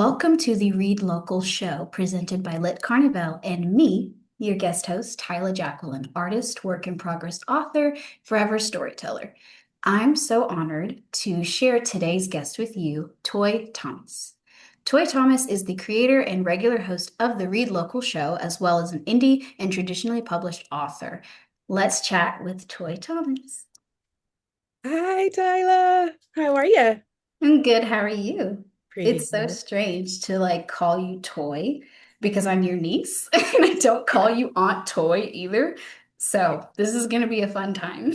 Welcome to the Read Local show presented by Lit Carnivale and me, your guest host, Tyler Jacqueline, artist, work in progress author, forever storyteller. I'm so honored to share today's guest with you, Toi Thomas. Toi Thomas is the creator and regular host of the Read Local show, as well as an indie and traditionally published author. Let's chat with Toi Thomas. Hi, Tyler. How are you? I'm good. How are you? Pretty It's so good. strange to like call you Toy because I'm your niece and I don't call you Aunt Toy either. So this is gonna be a fun time.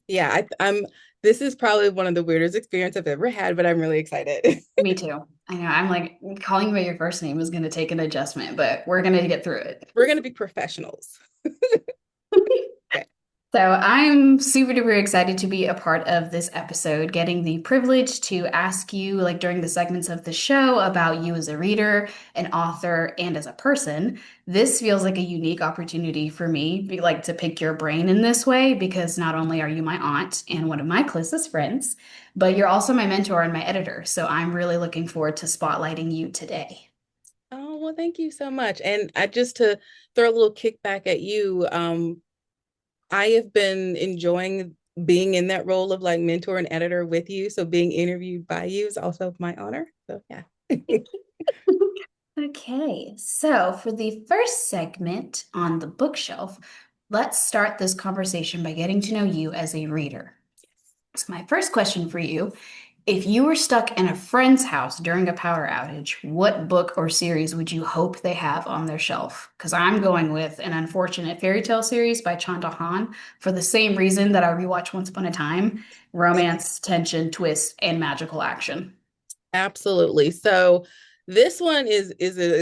Yeah, I'm. This is probably one of the weirdest experience I've ever had, but I'm really excited. Me too. I know. I'm like calling you by your first name is gonna take an adjustment, but we're gonna get through it. We're gonna be professionals. Okay. So I'm super duper excited to be a part of this episode, getting the privilege to ask you, like during the segments of the show, about you as a reader, an author, and as a person. This feels like a unique opportunity for me, like to pick your brain in this way, because not only are you my aunt and one of my closest friends, but you're also my mentor and my editor. So I'm really looking forward to spotlighting you today. Oh, well, thank you so much. And I just to throw a little kickback at you, I have been enjoying being in that role of like mentor and editor with you. So being interviewed by you is also my honor. So yeah. Okay, so for the first segment on the bookshelf, let's start this conversation by getting to know you as a reader. So, my first question for you, if you were stuck in a friend's house during a power outage, what book or series would you hope they have on their shelf? Because I'm going with an unfortunate fairy tale series by Chanda Han for the same reason that I rewatched Once Upon a Time, romance, tension, twist, and magical action. Absolutely. So this one is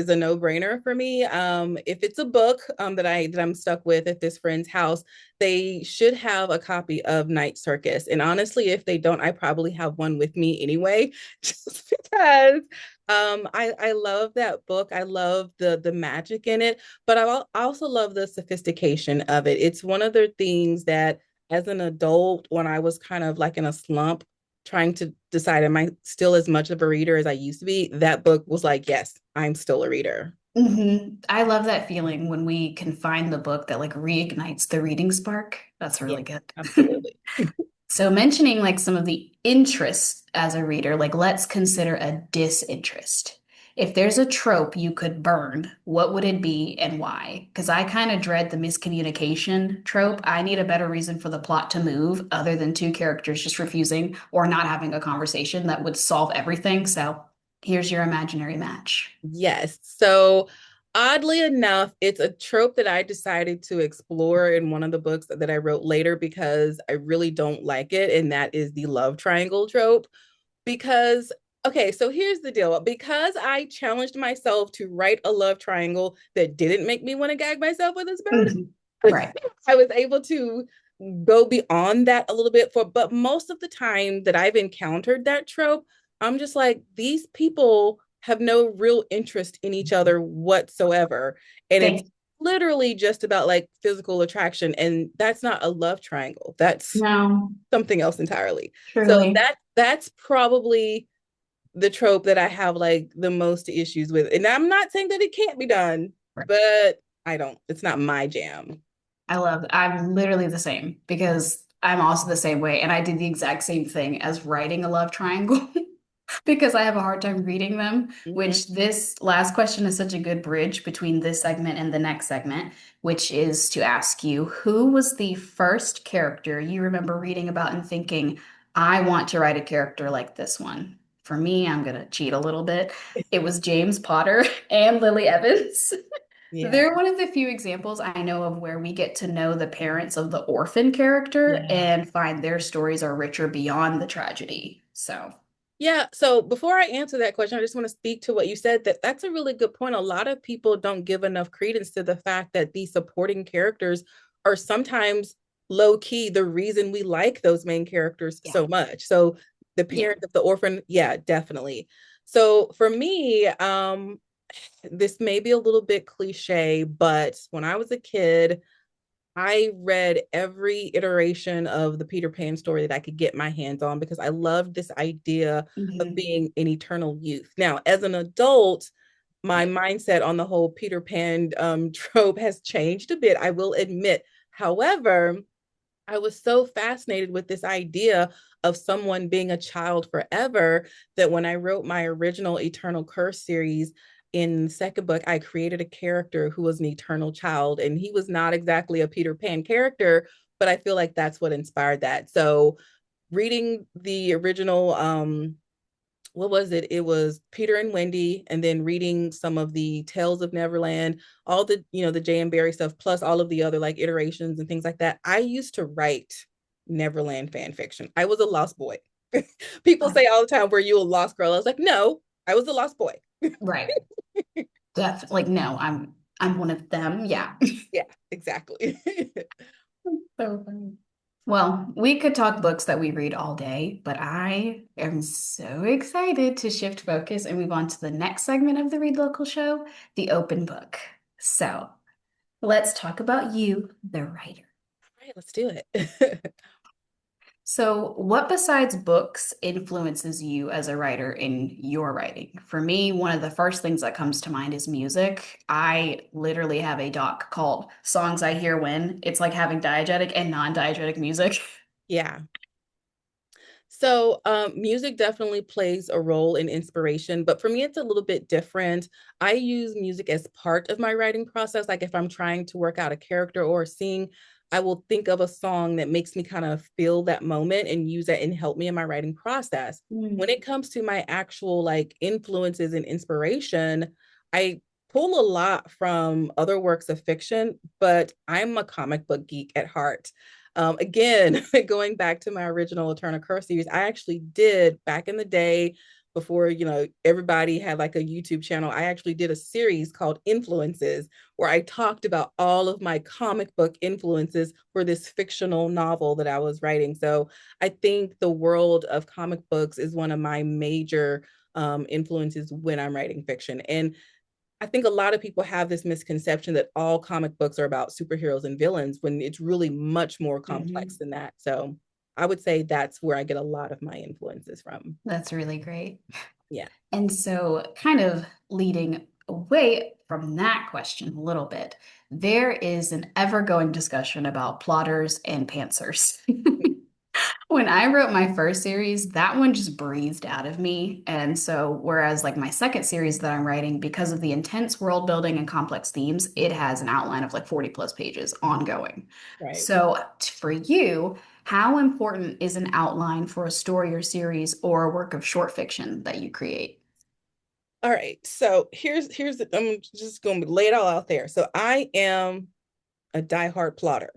a no-brainer for me. If it's a book that I'm stuck with at this friend's house, they should have a copy of Night Circus. And honestly, if they don't, I probably have one with me anyway, just because I love that book. I love the magic in it, but I also love the sophistication of it. It's one of the things that as an adult, when I was kind of like in a slump trying to decide, am I still as much of a reader as I used to be? That book was like, yes, I'm still a reader. I love that feeling when we can find the book that like reignites the reading spark. That's Yeah, really good. absolutely. So mentioning like some of the interests as a reader, like let's consider a disinterest. If there's a trope you could burn, what would it be and why? Because I kind of dread the miscommunication trope. I need a better reason for the plot to move other than two characters just refusing or not having a conversation that would solve everything. So here's your imaginary match. Yes. So oddly enough, it's a trope that I decided to explore in one of the books that I wrote later because I really don't like it. And that is the love triangle trope. Because, okay, so here's the deal. Because I challenged myself to write a love triangle that didn't make me want to gag myself with a spoon, Mhm. Right. I was able to go beyond that a little bit but most of the time that I've encountered that trope, I'm just like, these people have no real interest in each other whatsoever. And it's Thanks. literally just about like physical attraction. And that's not a love triangle. That's No, something else entirely. So truly. that's probably the trope that I have like the most issues with. And I'm not saying that it can't be done, but it's not my jam. I'm literally the same because I'm also the same way. And I did the exact same thing as writing a love triangle because I have a hard time reading them, Mhm. which this last question is such a good bridge between this segment and the next segment, which is to ask you, who was the first character you remember reading about and thinking, I want to write a character like this one? For me, I'm going to cheat a little bit. It was James Potter and Lily Evans. Yeah. They're one of the few examples I know of where we get to know the parents of the orphan character Yeah. and find their stories are richer beyond the tragedy. So, Yeah. So before I answer that question, I just want to speak to what you said that that's a really good point. A lot of people don't give enough credence to the fact that these supporting characters are sometimes low key the reason we like those main characters yeah, so much. So the yeah. parent of the orphan, yeah, definitely. So for me, this may be a little bit cliche, but when I was a kid, I read every iteration of the Peter Pan story that I could get my hands on because I loved this idea of Mhm. being an eternal youth. Now, as an adult, my mindset on the whole Peter Pan trope has changed a bit, I will admit. However, I was so fascinated with this idea of someone being a child forever that when I wrote my original Eternal Curse series, in the second book, I created a character who was an eternal child, and he was not exactly a Peter Pan character, but I feel like that's what inspired that. So, reading the original what was it? It was Peter and Wendy, and then reading some of the Tales of Neverland, all the, the J.M. Barrie stuff, plus all of the other like iterations and things like that. I used to write Neverland fan fiction. I was a lost boy. People Oh, say all the time, "Were you a lost girl?" I was like, no, I was a lost boy. right. Definitely. Like, no, I'm one of them. Yeah. Yeah, exactly. So funny. Well, we could talk books that we read all day, but I am so excited to shift focus and move on to the next segment of the Read Local show, the open book. So let's talk about you, the writer. All right, let's do it. So, what besides books influences you as a writer in your writing? For me, one of the first things that comes to mind is music. I literally have a doc called Songs I Hear When. It's like having diegetic and non-diegetic music. Yeah. So, music definitely plays a role in inspiration, but for me, it's a little bit different. I use music as part of my writing process. Like if I'm trying to work out a character or a scene, I will think of a song that makes me kind of feel that moment and use that and help me in my writing process. When Mm. it comes to my actual like influences and inspiration, I pull a lot from other works of fiction, but I'm a comic book geek at heart. Again, going back to my original Eternal Curse series, I actually did back in the day before, everybody had like a YouTube channel. I actually did a series called Influences where I talked about all of my comic book influences for this fictional novel that I was writing. So I think the world of comic books is one of my major influences when I'm writing fiction. And I think a lot of people have this misconception that all comic books are about superheroes and villains when it's really much more complex Mhm. than that. So I would say that's where I get a lot of my influences from. That's really great. Yeah. And so, kind of leading away from that question a little bit, there is an ever-going discussion about plotters and pantsers. When I wrote my first series, that one just breathed out of me. And so, whereas like my second series that I'm writing, because of the intense world building and complex themes, it has an outline of like 40 plus pages ongoing. Right. So, for you, how important is an outline for a story or series or a work of short fiction that you create? All right. So here's I'm just going to lay it all out there. So I am a diehard plotter.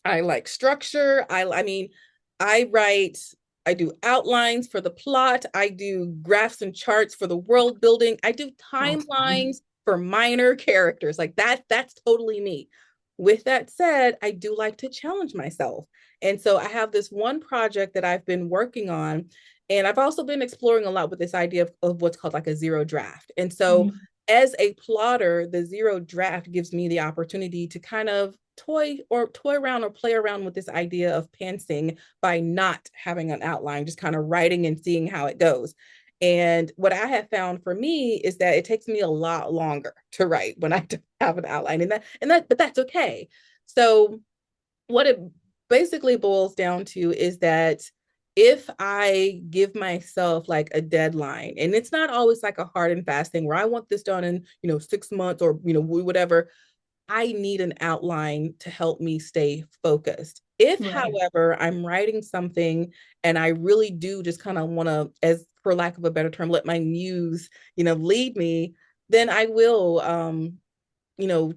I like structure. I mean, I write, I do outlines for the plot. I do graphs and charts for the world building. I do Oh, fun. timelines for minor characters. Like that's totally me. With that said, I do like to challenge myself. And so I have this one project that I've been working on. And I've also been exploring a lot with this idea of what's called like a zero draft. And so Mhm. as a plotter, the zero draft gives me the opportunity to kind of toy around or play around with this idea of pantsing by not having an outline, just kind of writing and seeing how it goes. And what I have found for me is that it takes me a lot longer to write when I don't have an outline, but that's okay. So what it basically boils down to is that if I give myself like a deadline, and it's not always like a hard and fast thing where I want this done in 6 months or whatever, I need an outline to help me stay focused. If, Right. however, I'm writing something and I really do just kind of want to, as for lack of a better term, let my muse, lead me, then I will,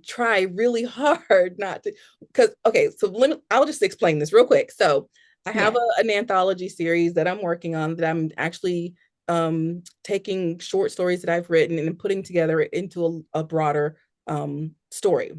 try really hard not to, because, okay, so I'll just explain this real quick. So I have Yeah. an anthology series that I'm working on that I'm actually taking short stories that I've written and putting together into a broader story.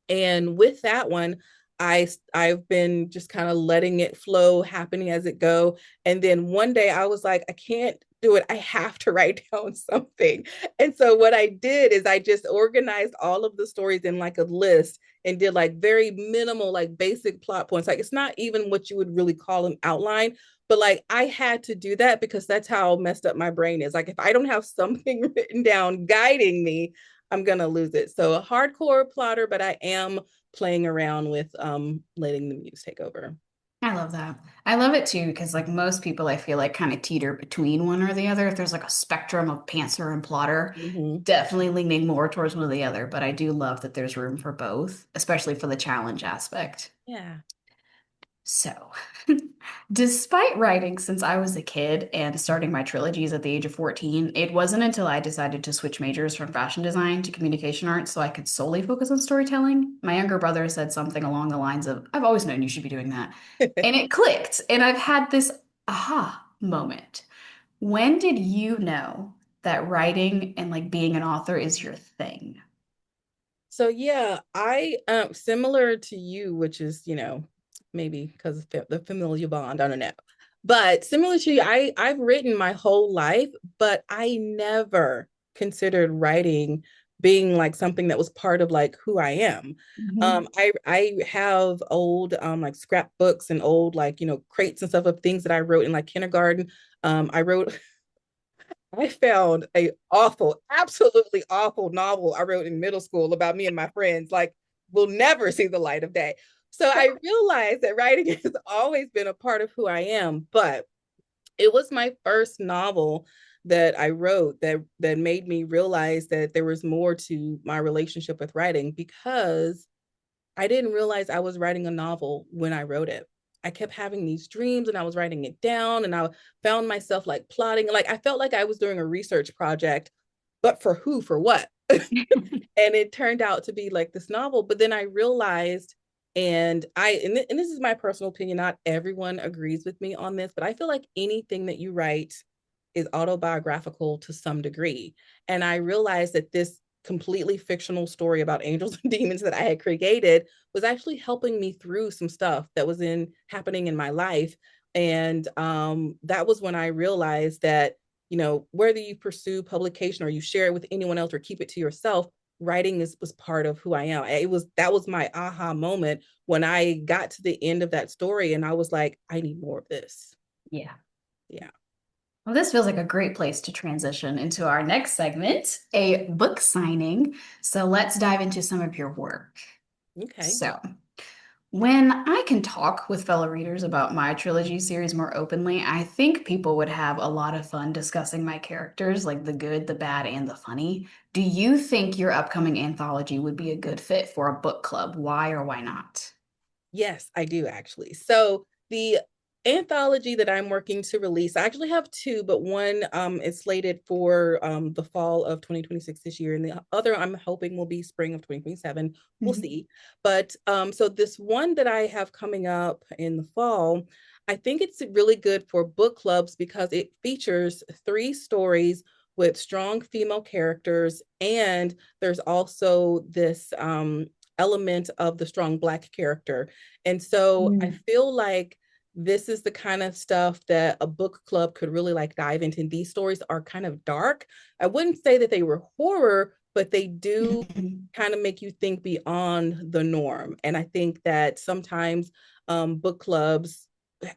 And with that one, I've been just kind of letting it flow, happening as it go. And then one day I was like, I can't do it. I have to write down something. And so what I did is I just organized all of the stories in like a list and did like very minimal, like basic plot points. Like it's not even what you would really call an outline, but like I had to do that because that's how messed up my brain is. Like if I don't have something written down guiding me, I'm gonna lose it. So a hardcore plotter, but I am playing around with letting the muse take over. I love that. I love it too because like most people I feel like kind of teeter between one or the other. If there's like a spectrum of pantser and plotter, Mm-hmm. definitely leaning more towards one or the other, but I do love that there's room for both, especially for the challenge aspect. Yeah. So, despite writing since I was a kid and starting my trilogies at the age of 14, it wasn't until I decided to switch majors from fashion design to communication arts so I could solely focus on storytelling. My younger brother said something along the lines of, I've always known you should be doing that. And it clicked. And I've had this aha moment. When did you know that writing and like being an author is your thing? So yeah, I similar to you, which is, maybe because of the familial bond, I don't know. But similar to you, I've written my whole life, but I never considered writing being like something that was part of like who I am. Mhm. I have old like scrapbooks and old like, crates and stuff of things that I wrote in like kindergarten. I wrote I found a awful, absolutely awful novel I wrote in middle school about me and my friends, like will never see the light of day. So I realized that writing has always been a part of who I am, but it was my first novel that I wrote that made me realize that there was more to my relationship with writing because I didn't realize I was writing a novel when I wrote it. I kept having these dreams and I was writing it down and I found myself like plotting. Like I felt like I was doing a research project, but for who, for what? And it turned out to be like this novel. But then I realized, and this is my personal opinion, not everyone agrees with me on this, but I feel like anything that you write is autobiographical to some degree. And I realized that this completely fictional story about angels and demons that I had created was actually helping me through some stuff that was in happening in my life. And that was when I realized that, whether you pursue publication or you share it with anyone else or keep it to yourself, writing was part of who I am. That was my aha moment when I got to the end of that story and I was like, I need more of this. Yeah. Yeah. Well, this feels like a great place to transition into our next segment, a book signing. So let's dive into some of your work. Okay. So, when I can talk with fellow readers about my trilogy series more openly, I think people would have a lot of fun discussing my characters, like the good, the bad, and the funny. Do you think your upcoming anthology would be a good fit for a book club? Why or why not? Yes, I do actually. So the anthology that I'm working to release, I actually have two, but one is slated for the fall of 2026 this year, and the other I'm hoping will be spring of 2027. We'll Mhm. see. But so this one that I have coming up in the fall, I think it's really good for book clubs because it features three stories with strong female characters, and there's also this element of the strong Black character. And so I Mm. feel like this is the kind of stuff that a book club could really like dive into. And these stories are kind of dark. I wouldn't say that they were horror, but they do Mhm. kind of make you think beyond the norm. And I think that sometimes book clubs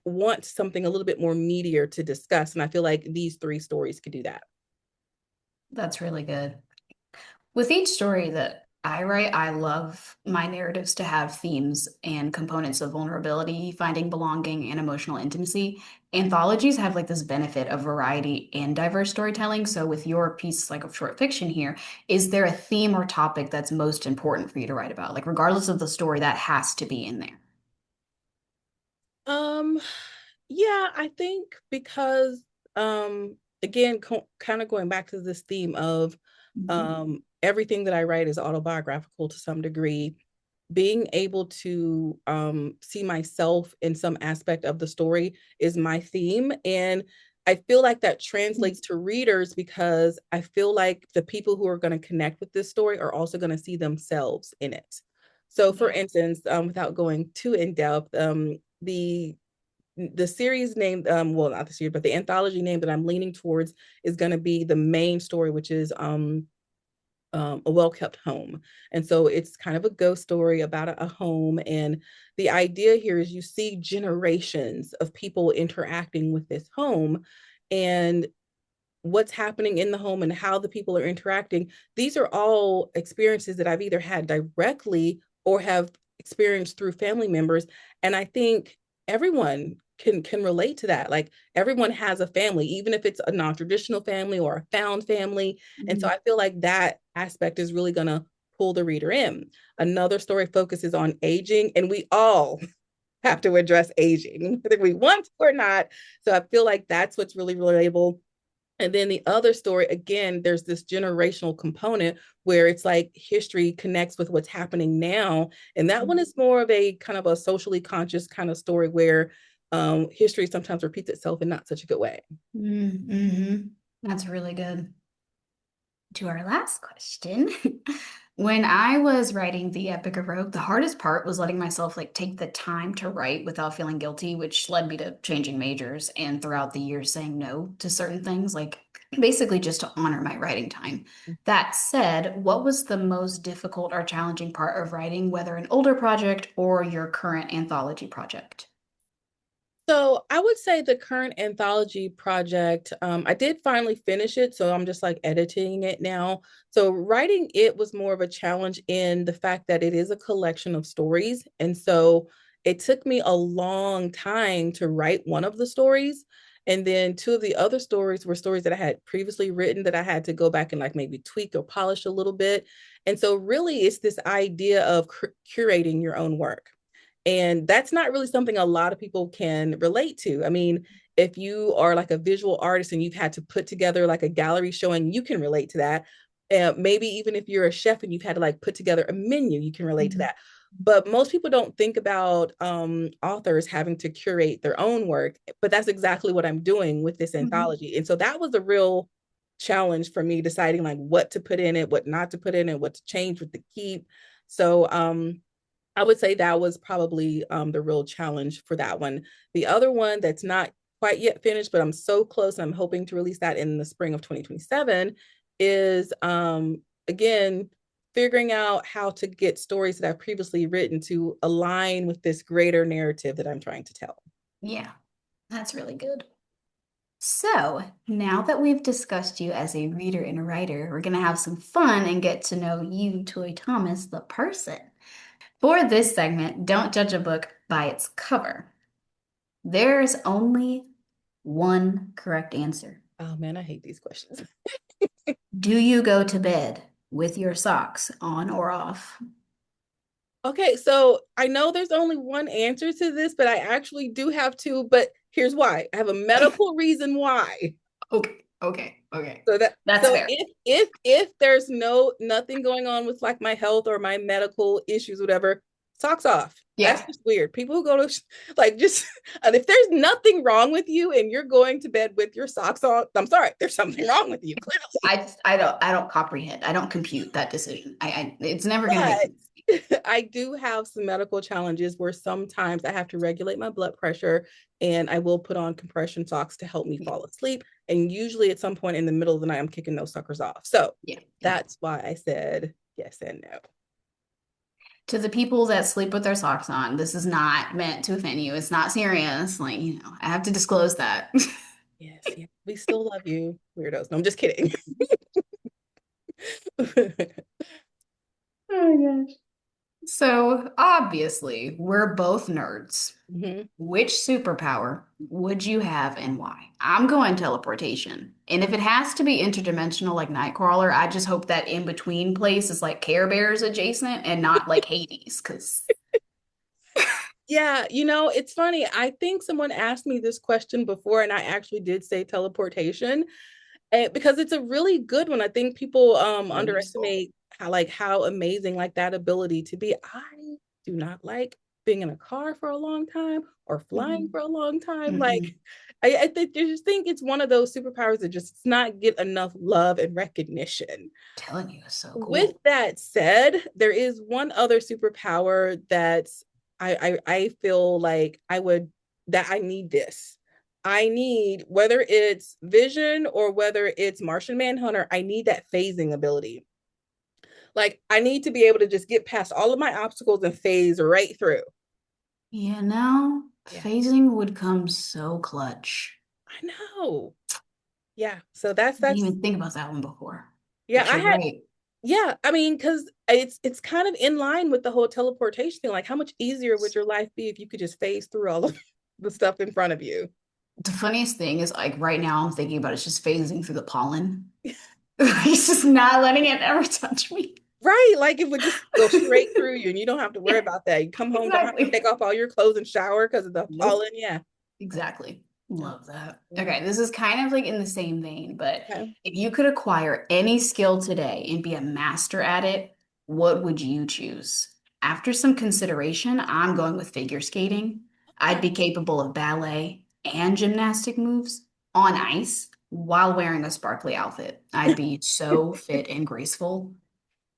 want something a little bit more meatier to discuss. And I feel like these three stories could do that. That's really good. With each story that I write, I love my narratives to have themes and components of vulnerability, finding belonging, and emotional intimacy. Anthologies have like this benefit of variety and diverse storytelling. So, with your piece like of short fiction here, is there a theme or topic that's most important for you to write about? Like, regardless of the story, that has to be in there. Um, yeah, I think because again, kind of going back to this theme of Mhm. everything that I write is autobiographical to some degree. Being able to see myself in some aspect of the story is my theme. And I feel like that translates to readers because I feel like the people who are going to connect with this story are also going to see themselves in it. So for Yeah. instance, without going too in depth, the series name, well, not the series, but the anthology name that I'm leaning towards is going to be the main story, which is a well-kept home. And so it's kind of a ghost story about a home. And the idea here is you see generations of people interacting with this home and what's happening in the home and how the people are interacting. These are all experiences that I've either had directly or have experienced through family members. And I think everyone can relate to that. Like everyone has a family, even if it's a non-traditional family or a found family. And so Mhm. I feel like that aspect is really going to pull the reader in. Another story focuses on aging, and we all have to address aging, whether we want to or not. So I feel like that's what's really relatable. And then the other story, again, there's this generational component where it's like history connects with what's happening now. And that one is more of a kind of a socially conscious kind of story where history sometimes repeats itself in not such a good way. Mm-hmm. That's really good. To our last question. When I was writing the Epic of Rogue, the hardest part was letting myself like take the time to write without feeling guilty, which led me to changing majors and throughout the years saying no to certain things, like basically just to honor my writing time. That said, what was the most difficult or challenging part of writing, whether an older project or your current anthology project? So I would say the current anthology project, I did finally finish it. So I'm just like editing it now. So writing it was more of a challenge in the fact that it is a collection of stories. And so it took me a long time to write one of the stories. And then two of the other stories were stories that I had previously written that I had to go back and like maybe tweak or polish a little bit. And so really it's this idea of curating your own work. And that's not really something a lot of people can relate to. I mean, if you are like a visual artist and you've had to put together like a gallery showing, you can relate to that. Maybe even if you're a chef and you've had to like put together a menu, you can relate to Mhm. that. But most people don't think about authors having to curate their own work. But that's exactly what I'm doing with this Mhm. anthology. And so that was a real challenge for me deciding like what to put in it, what not to put in it, what to change, what to keep. So I would say that was probably the real challenge for that one. The other one that's not quite yet finished, but I'm so close, and I'm hoping to release that in the spring of 2027, is again figuring out how to get stories that I've previously written to align with this greater narrative that I'm trying to tell. Yeah, that's really good. So, now that we've discussed you as a reader and a writer, we're going to have some fun and get to know you, Toy Thomas, the person. For this segment, don't judge a book by its cover. There's only one correct answer. Oh man, I hate these questions. Do you go to bed with your socks on or off? Okay, so I know there's only one answer to this, but I actually do have two, but here's why. I have a medical reason why. Okay, okay, okay. So that That's so fair. if there's nothing going on with like my health or my medical issues, whatever, socks off. That's Yeah. just weird. People who go to like just and if there's nothing wrong with you and you're going to bed with your socks on, I'm sorry, there's something wrong with you, clearly. I don't comprehend. I don't compute that decision. It's never gonna make sense. But I do have some medical challenges where sometimes I have to regulate my blood pressure and I will put on compression socks to help me Yeah, fall asleep. And usually at some point in the middle of the night, I'm kicking those suckers off. So yeah, yeah. that's why I said yes and no. To the people that sleep with their socks on, this is not meant to offend you. It's not serious. Like, I have to disclose that. Yes, yeah. We still love you, weirdos. No, I'm just kidding. Oh my gosh. So, obviously, we're both nerds. Mhm. Which superpower would you have and why? I'm going teleportation. And if it has to be interdimensional like Nightcrawler, I just hope that in between place is like Care Bears adjacent and not like Hades, because Yeah, it's funny. I think someone asked me this question before, and I actually did say teleportation. Because it's a really good one. I think people so useful. underestimate how amazing like that ability to be. I do not like being in a car for a long time or flying for a long time. Like, Mhm. I just think it's one of those superpowers that just does not get enough love and recognition. Telling you, it's so With cool. that said, there is one other superpower that I feel like I need this. I need, whether it's vision or whether it's Martian Manhunter, I need that phasing ability. Like, I need to be able to just get past all of my obstacles and phase right through. Yeah, Phasing would come so clutch. I know. Yeah, so I didn't that's even think about that one before, yeah, but I you're had right. yeah, I mean, because it's kind of in line with the whole teleportation thing. Like, how much easier would your life be if you could just phase through all of the stuff in front of you? The funniest thing is, like, right now I'm thinking about it's just phasing through the pollen. It's just not letting it ever touch me. Right, like it would just go straight through you, and you don't have to worry Yeah, about that. You come home, don't have to exactly. take off all your clothes and shower because of the Nope. pollen. Yeah. Exactly. Oh, Love that. yeah. Okay, this is kind of like in the same vein, but Okay. if you could acquire any skill today and be a master at it, what would you choose? After some consideration, I'm going with figure skating. I'd Okay. be capable of ballet and gymnastic moves on ice while wearing a sparkly outfit. I'd be so fit and graceful.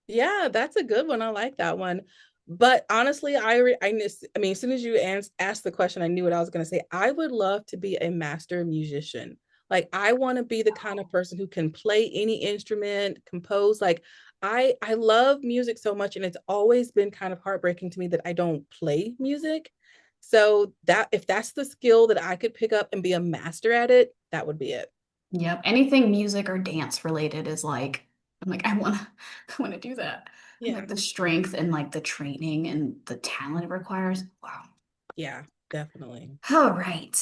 Yeah, that's a good one. I like that one. But honestly, I mean, as soon as you asked the question, I knew what I was going to say. I would love to be a master musician. Like, I want to be the kind of person who can play any instrument, compose. Like, I love music so much, and it's always been kind of heartbreaking to me that I don't play music. So that if that's the skill that I could pick up and be a master at it, that would be it. Yep. Anything music or dance related is like, I'm like, I wanna do that. And Yeah. like the strength and like the training and the talent it requires. Wow. Yeah, definitely. All right.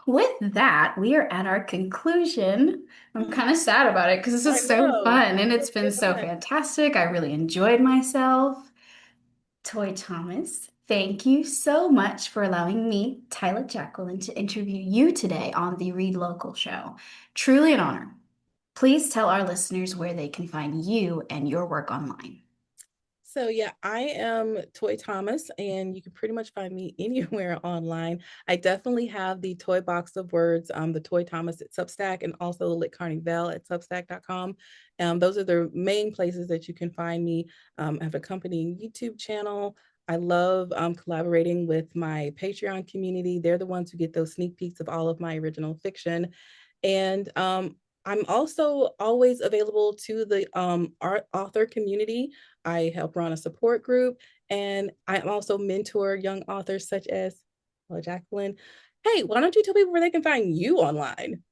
With that, we are at our conclusion. I'm kind of sad about it because this I is so know. fun and it's It's been been so fun. fantastic. I really enjoyed myself. Toy Thomas, thank you so much for allowing me, Tyler Jacqueline, to interview you today on the Read Local show. Truly an honor. Please tell our listeners where they can find you and your work online. So yeah, I am Toy Thomas, and you can pretty much find me anywhere online. I definitely have the Toy Box of Words, the Toy Thomas at Substack, and also the Lit Carnivale at Substack.com. Those are the main places that you can find me. I have a accompanying YouTube channel. I love collaborating with my Patreon community. They're the ones who get those sneak peeks of all of my original fiction. And I'm also always available to the art author community. I help run a support group, and I also mentor young authors such as Jacqueline. Hey, why don't you tell people where they can find you online?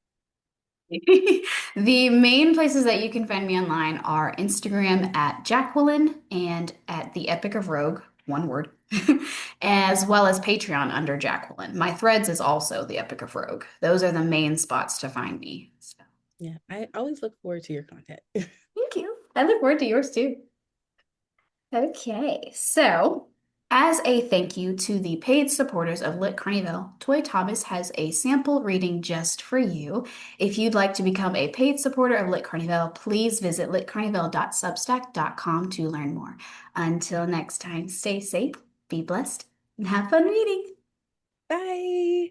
The main places that you can find me online are Instagram at Jacqueline and at the Epic of Rogue, one word, as well as Patreon under Jacqueline. My threads is also the Epic of Rogue. Those are the main spots to find me. So, Yeah, I always look forward to your content. thank you. I look forward to yours too. Okay, so as a thank you to the paid supporters of Lit Carnivale, Toy Thomas has a sample reading just for you. If you'd like to become a paid supporter of Lit Carnivale, please visit litcarnivale.substack.com to learn more. Until next time, stay safe, be blessed, and have fun reading. Bye.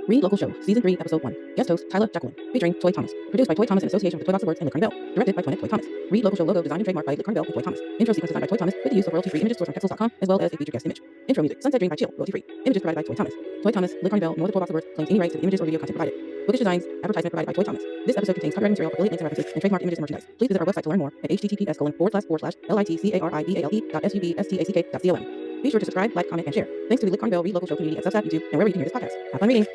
Read Local Show, Season 3, Episode 1. Guest host, Tyler Jacqueline. Featuring Toy Thomas. Produced by Toy Thomas in association with the Toy Box of Words and Lit Carnivale. Directed by Toy Thomas. Read Local Show logo designed and trademarked by Lit Carnivale and Toy Thomas. Intro sequence designed by Toy Thomas with the use of royalty-free images sourced from pexels.com, as well as a featured guest image. Intro music, Sunset Dream by Chill, royalty-free. Images provided by Toy Thomas. Toy Thomas, Lit Carnivale, nor the Toy Box of Words claims any rights to the images or video content provided. Bookish designs, advertisement provided by Toy Thomas. This episode contains copyright material, affiliate links and references, and trademarked images and merchandise. Please visit our website to learn more at https://litcarivale.com. Be sure to subscribe, like, comment, and share. Thanks to the Lit Carnivale Read Local Show community at Substack, YouTube, and wherever you can hear this podcast. Have fun reading.